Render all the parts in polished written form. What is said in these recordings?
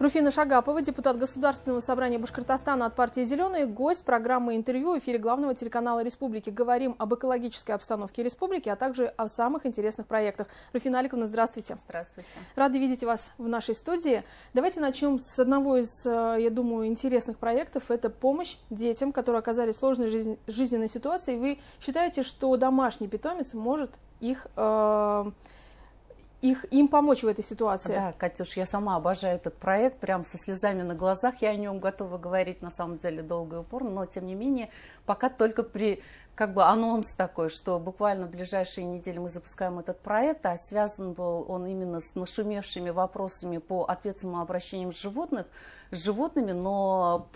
Руфина Шагапова, депутат Государственного собрания Башкортостана от партии «Зеленые», гость программы «Интервью» в эфире главного телеканала Республики. Говорим об экологической обстановке республики, а также о самых интересных проектах. Руфина Аликовна, здравствуйте. Здравствуйте. Рады видеть вас в нашей студии. Давайте начнем с одного из, я думаю, интересных проектов. Это помощь детям, которые оказались в сложной жизненной ситуации. Вы считаете, что домашний питомец может им помочь в этой ситуации? Да, Катюш, я сама обожаю этот проект, прям со слезами на глазах. Я о нем готова говорить, на самом деле, долго и упорно, но, тем не менее, пока только анонс такой, что буквально в ближайшие недели мы запускаем этот проект, а связан был он именно с нашумевшими вопросами по ответственному обращению с животными, но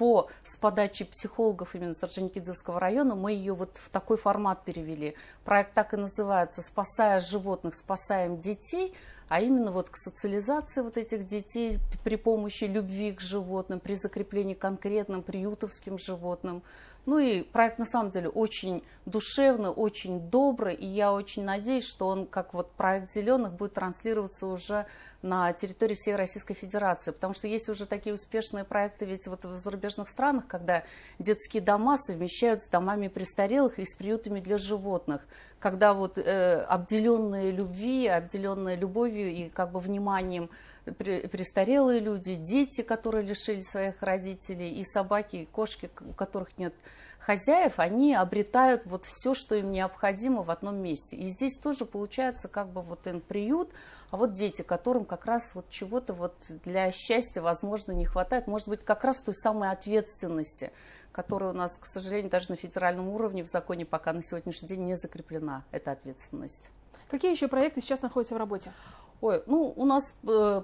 с подачи психологов именно с Орджоникидзевского района мы ее вот в такой формат перевели. Проект так и называется «Спасая животных, спасаем детей», а именно вот к социализации вот этих детей при помощи любви к животным, при закреплении конкретным приютовским животным. Ну и проект на самом деле очень душевный, очень добрый, и я очень надеюсь, что он, как вот проект «Зеленых», будет транслироваться уже на территории всей Российской Федерации, потому что есть уже такие успешные проекты ведь вот в зарубежных странах, когда детские дома совмещают с домами престарелых и с приютами для животных, когда вот обделенные любовью и как бы вниманием престарелые люди, дети, которые лишили своих родителей, и собаки, и кошки, у которых нет хозяев, они обретают вот все, что им необходимо в одном месте. И здесь тоже получается как бы вот приют, а вот дети, которым как раз вот чего-то вот для счастья, возможно, не хватает, может быть, как раз той самой ответственности, которая у нас, к сожалению, даже на федеральном уровне в законе пока на сегодняшний день не закреплена, эта ответственность. Какие еще проекты сейчас находятся в работе? У нас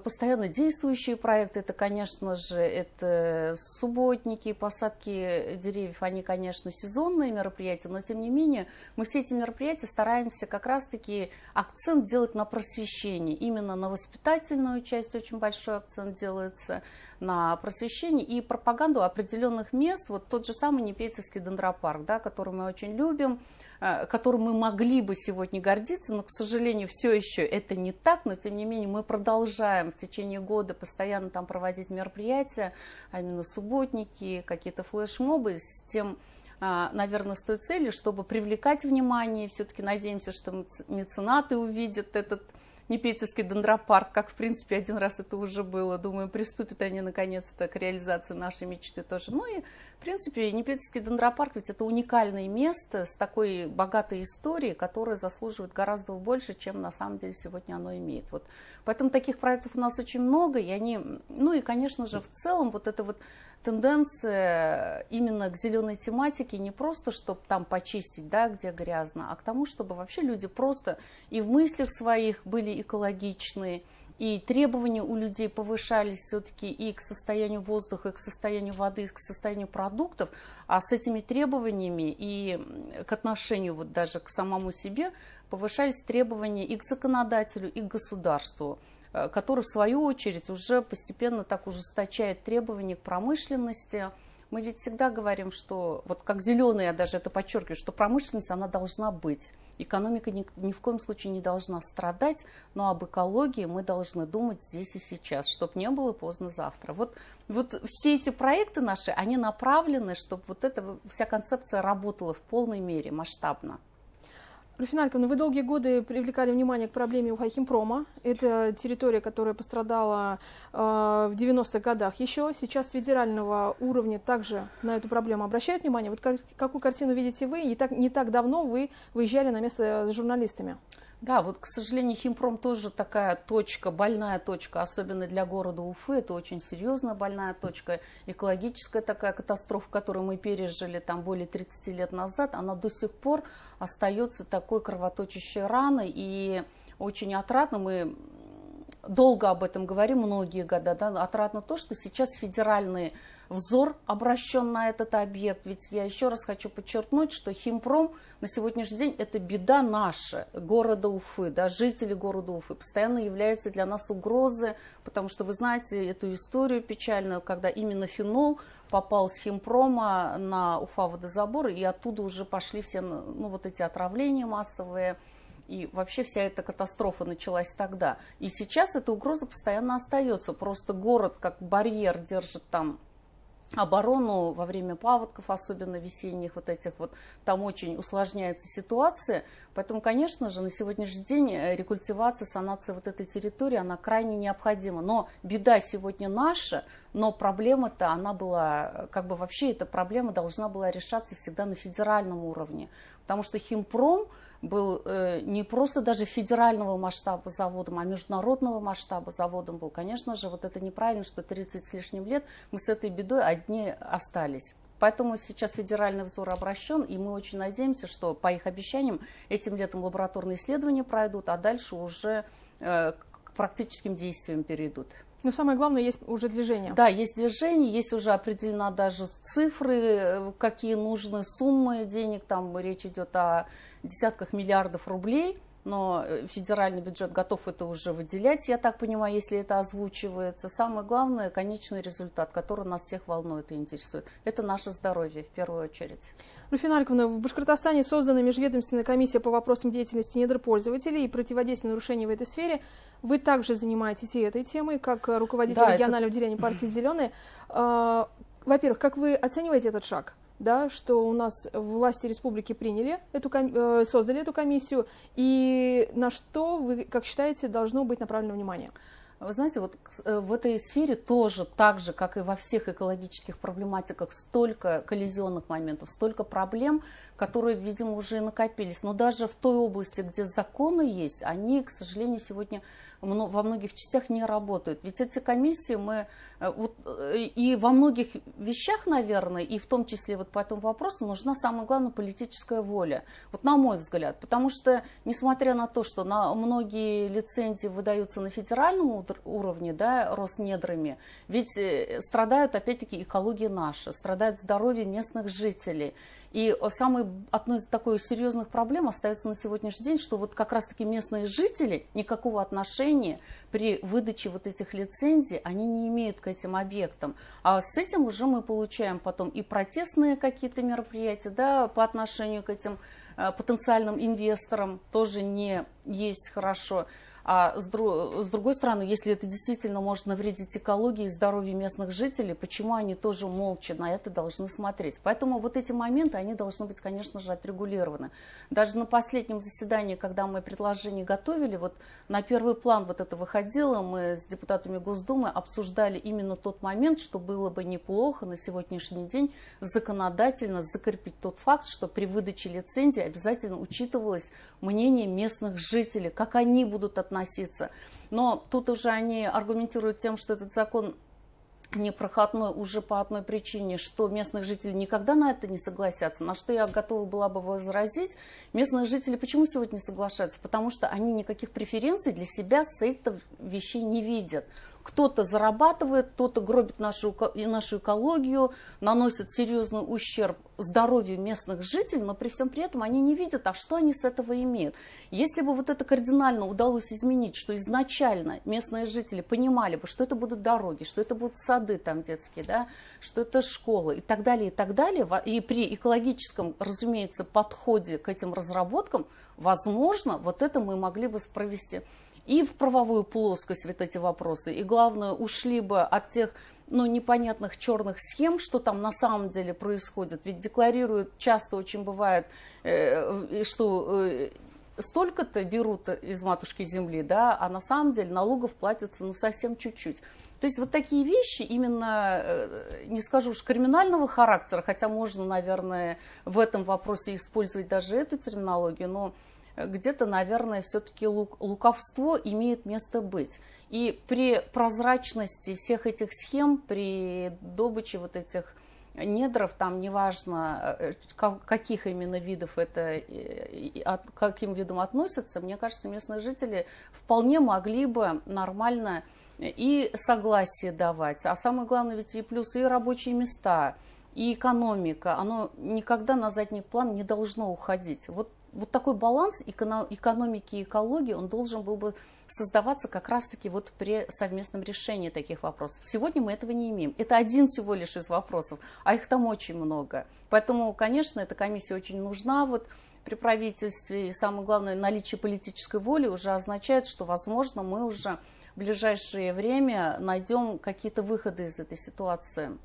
постоянно действующие проекты, это, конечно же, это субботники, посадки деревьев, они, конечно, сезонные мероприятия, но, тем не менее, мы все эти мероприятия стараемся как раз-таки акцент делать на просвещение, именно на воспитательную часть очень большой акцент делается, на просвещение и пропаганду определенных мест, вот тот же самый Непейцевский дендропарк, да, который мы очень любим, которым мы могли бы сегодня гордиться, но, к сожалению, все еще это не так, но, тем не менее, мы продолжаем в течение года постоянно там проводить мероприятия, а именно субботники, какие-то флешмобы с тем, наверное, с той целью, чтобы привлекать внимание, все-таки надеемся, что меценаты увидят этот Непейцевский дендропарк, как, в принципе, один раз это уже было. Думаю, приступят они, наконец-то, к реализации нашей мечты тоже. Ну и, в принципе, Непейцевский дендропарк, ведь это уникальное место с такой богатой историей, которая заслуживает гораздо больше, чем, на самом деле, сегодня оно имеет. Вот. Поэтому таких проектов у нас очень много, и они, ну и, конечно же, в целом, вот эта вот тенденция именно к зеленой тематике, не просто, чтобы там почистить, да, где грязно, а к тому, чтобы вообще люди просто и в мыслях своих были экологичные, и требования у людей повышались все-таки и к состоянию воздуха, и к состоянию воды, и к состоянию продуктов, а с этими требованиями и к отношению вот даже к самому себе повышались требования и к законодателю, и к государству, который, в свою очередь, уже постепенно так ужесточает требования к промышленности. Мы ведь всегда говорим, что, вот как зеленые, я даже это подчеркиваю, что промышленность, она должна быть. Экономика ни в коем случае не должна страдать, но об экологии мы должны думать здесь и сейчас, чтобы не было поздно завтра. Вот все эти проекты наши, они направлены, чтобы вот эта вся концепция работала в полной мере, масштабно. Руфина Аликовна, вы долгие годы привлекали внимание к проблеме Уфахимпрома. Это территория, которая пострадала в 90-х годах еще. Сейчас с федерального уровня также на эту проблему обращают внимание. Вот какую картину видите вы? И не так давно вы выезжали на место с журналистами. Да, вот, к сожалению, химпром тоже такая точка, больная точка, особенно для города Уфы. Это очень серьезная больная точка, экологическая такая катастрофа, которую мы пережили там более 30 лет назад. Она до сих пор остается такой кровоточащей раной, и очень отрадно, мы долго об этом говорим, многие года, да, отрадно то, что сейчас федеральный взор обращен на этот объект. Ведь я еще раз хочу подчеркнуть, что химпром на сегодняшний день это беда наша, города Уфы, да, жители города Уфы. Постоянно является для нас угрозой, потому что вы знаете эту историю печальную, когда именно фенол попал с химпрома на Уфа-водозабор, и оттуда уже пошли все вот эти отравления массовые. И вообще вся эта катастрофа началась тогда. И сейчас эта угроза постоянно остается. Просто город как барьер держит там оборону во время паводков, особенно весенних вот этих вот, там очень усложняется ситуация. Поэтому, конечно же, на сегодняшний день рекультивация, санация вот этой территории, она крайне необходима. Но беда сегодня наша, но проблема-то, она была, как бы вообще эта проблема должна была решаться всегда на федеральном уровне. Потому что Химпром был не просто даже федерального масштаба заводом, а международного масштаба заводом был. Конечно же, вот это неправильно, что 30 с лишним лет мы с этой бедой одни остались. Поэтому сейчас федеральный взор обращен, и мы очень надеемся, что по их обещаниям этим летом лабораторные исследования пройдут, а дальше уже к практическим действиям перейдут. Но самое главное, есть уже движение. Да, есть движение, есть уже определена даже цифры, какие нужны суммы денег, там речь идет о десятках миллиардов рублей, но федеральный бюджет готов это уже выделять, я так понимаю, если это озвучивается. Самое главное, конечный результат, который нас всех волнует и интересует, это наше здоровье в первую очередь. Руфина Аликовна, в Башкортостане создана межведомственная комиссия по вопросам деятельности недропользователей и противодействия нарушений в этой сфере. Вы также занимаетесь и этой темой, как руководитель регионального отделения партии «Зеленые». Во-первых, как вы оцениваете этот шаг? Да, что у нас власти республики создали эту комиссию, и на что, вы, как считаете, должно быть направлено внимание? Вы знаете, вот в этой сфере тоже, так же, как и во всех экологических проблематиках, столько коллизионных моментов, столько проблем, которые, видимо, уже накопились. Но даже в той области, где законы есть, они, к сожалению, сегодня во многих частях не работают. Ведь эти комиссии и во многих вещах, наверное, и в том числе вот по этому вопросу нужна, самое главное, политическая воля. Вот на мой взгляд. Потому что, несмотря на то, что многие лицензии выдаются на федеральном уровне, да, Роснедрами, ведь страдают, опять-таки, экология наша, страдает здоровье местных жителей. И одной из такой серьезных проблем остается на сегодняшний день, что вот как раз-таки местные жители никакого отношения при выдаче вот этих лицензий они не имеют к этим объектам. А с этим уже мы получаем потом и протестные какие-то мероприятия, да, по отношению к этим потенциальным инвесторам, тоже не есть хорошо. А с другой стороны, если это действительно может навредить экологии и здоровью местных жителей, почему они тоже молча на это должны смотреть? Поэтому вот эти моменты, они должны быть, конечно же, отрегулированы. Даже на последнем заседании, когда мы предложение готовили, вот на первый план вот это выходило, мы с депутатами Госдумы обсуждали именно тот момент, что было бы неплохо на сегодняшний день законодательно закрепить тот факт, что при выдаче лицензии обязательно учитывалось мнение местных жителей, как они будут относиться. Но тут уже они аргументируют тем, что этот закон непроходной уже по одной причине, что местные жители никогда на это не согласятся. На что я готова была бы возразить. Местные жители почему сегодня не соглашаются? Потому что они никаких преференций для себя с этих вещей не видят. Кто-то зарабатывает, кто-то гробит нашу экологию, наносит серьезный ущерб здоровью местных жителей, но при всем при этом они не видят, а что они с этого имеют. Если бы вот это кардинально удалось изменить, что изначально местные жители понимали бы, что это будут дороги, что это будут сады там детские, да, что это школы и так далее, и при экологическом, разумеется, подходе к этим разработкам, возможно, вот это мы могли бы провести и в правовую плоскость вот эти вопросы, и главное, ушли бы от тех непонятных черных схем, что там на самом деле происходит. Ведь декларируют, часто очень бывает, что столько-то берут из матушки земли, да, а на самом деле налогов платится совсем чуть-чуть. То есть вот такие вещи именно, не скажу уж криминального характера, хотя можно, наверное, в этом вопросе использовать даже эту терминологию, но где-то, наверное, все-таки лукавство имеет место быть. И при прозрачности всех этих схем, при добыче вот этих недров, там неважно, каких именно видов это, к каким видам относятся, мне кажется, местные жители вполне могли бы нормально и согласие давать. А самое главное, ведь и плюсы, и рабочие места, и экономика, оно никогда на задний план не должно уходить. Вот такой баланс экономики и экологии, он должен был бы создаваться как раз-таки вот при совместном решении таких вопросов. Сегодня мы этого не имеем. Это один всего лишь из вопросов, а их там очень много. Поэтому, конечно, эта комиссия очень нужна. Вот при правительстве, и самое главное, наличие политической воли уже означает, что, возможно, мы уже в ближайшее время найдем какие-то выходы из этой ситуации.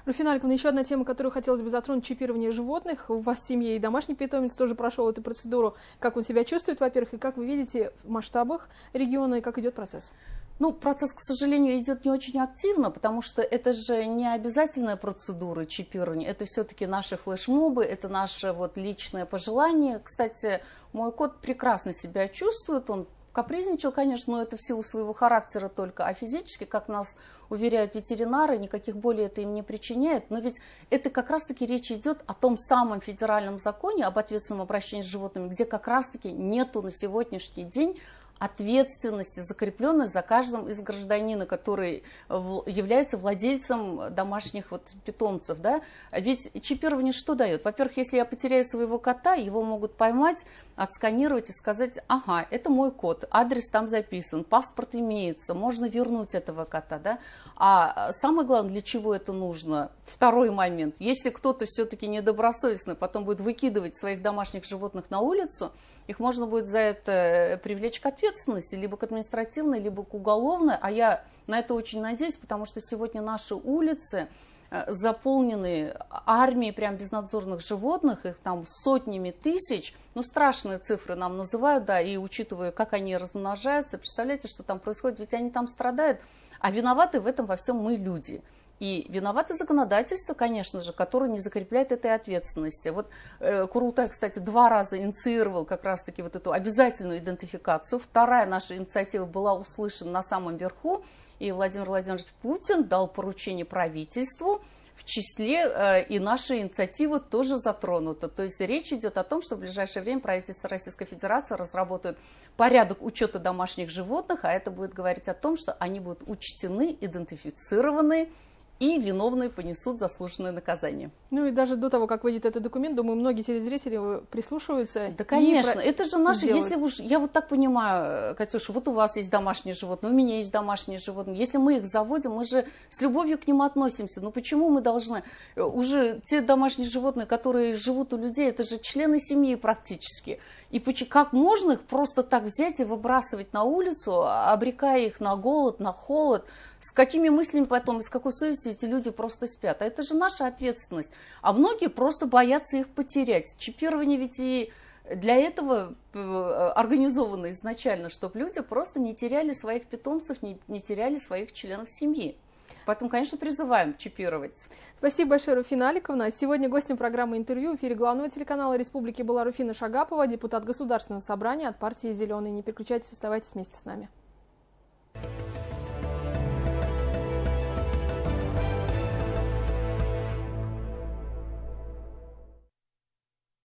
Руфина Аликовна, еще одна тема, которую хотелось бы затронуть, чипирование животных. У вас в семье и домашний питомец тоже прошел эту процедуру. Как он себя чувствует, во-первых, и как вы видите в масштабах региона, и как идет процесс? Ну, процесс, к сожалению, идет не очень активно, потому что это же не обязательная процедура чипирования, это все-таки наши флешмобы, это наше вот личное пожелание. Кстати, мой кот прекрасно себя чувствует, он капризничал, конечно, но это в силу своего характера только, а физически, как нас уверяют ветеринары, никаких болей это им не причиняет. Но ведь это как раз-таки речь идет о том самом федеральном законе об ответственном обращении с животными, где как раз-таки нету на сегодняшний день ответственности, закрепленной за каждым из гражданина, который является владельцем домашних вот питомцев. Да? Ведь чипирование что дает? Во-первых, если я потеряю своего кота, его могут поймать, отсканировать и сказать: ага, это мой кот, адрес там записан, паспорт имеется, можно вернуть этого кота. Да? А самое главное, для чего это нужно? Второй момент. Если кто-то все-таки недобросовестно потом будет выкидывать своих домашних животных на улицу, их можно будет за это привлечь к ответственности, либо к административной, либо к уголовной. А я на это очень надеюсь, потому что сегодня наши улицы заполнены армией прям безнадзорных животных, их там сотнями тысяч. Ну, страшные цифры нам называют, да, и учитывая, как они размножаются, представляете, что там происходит, ведь они там страдают, а виноваты в этом во всем мы, люди. И виновато законодательство, конечно же, которое не закрепляет этой ответственности. Вот Курултай, кстати, 2 раза инициировал как раз-таки вот эту обязательную идентификацию. Вторая наша инициатива была услышана на самом верху, и Владимир Владимирович Путин дал поручение правительству, в числе и наша инициатива тоже затронута. То есть речь идет о том, что в ближайшее время правительство Российской Федерации разработает порядок учета домашних животных, а это будет говорить о том, что они будут учтены, идентифицированы, и виновные понесут заслуженное наказание. Ну и даже до того, как выйдет этот документ, думаю, многие телезрители прислушиваются. Да, конечно, это же наши, если уж, я вот так понимаю, Катюша, вот у вас есть домашние животные, у меня есть домашние животные, если мы их заводим, мы же с любовью к ним относимся, ну почему мы должны, уже те домашние животные, которые живут у людей, это же члены семьи практически, и как можно их просто так взять и выбрасывать на улицу, обрекая их на голод, на холод, с какими мыслями потом, с какой совестью эти люди просто спят. А это же наша ответственность. А многие просто боятся их потерять. Чипирование ведь и для этого организовано изначально, чтобы люди просто не теряли своих питомцев, не теряли своих членов семьи. Поэтому, конечно, призываем чипировать. Спасибо большое, Руфина Аликовна. Сегодня гостем программы «Интервью» в эфире главного телеканала Республики была Руфина Шагапова, депутат Государственного собрания от партии «Зеленые». Не переключайтесь, оставайтесь вместе с нами.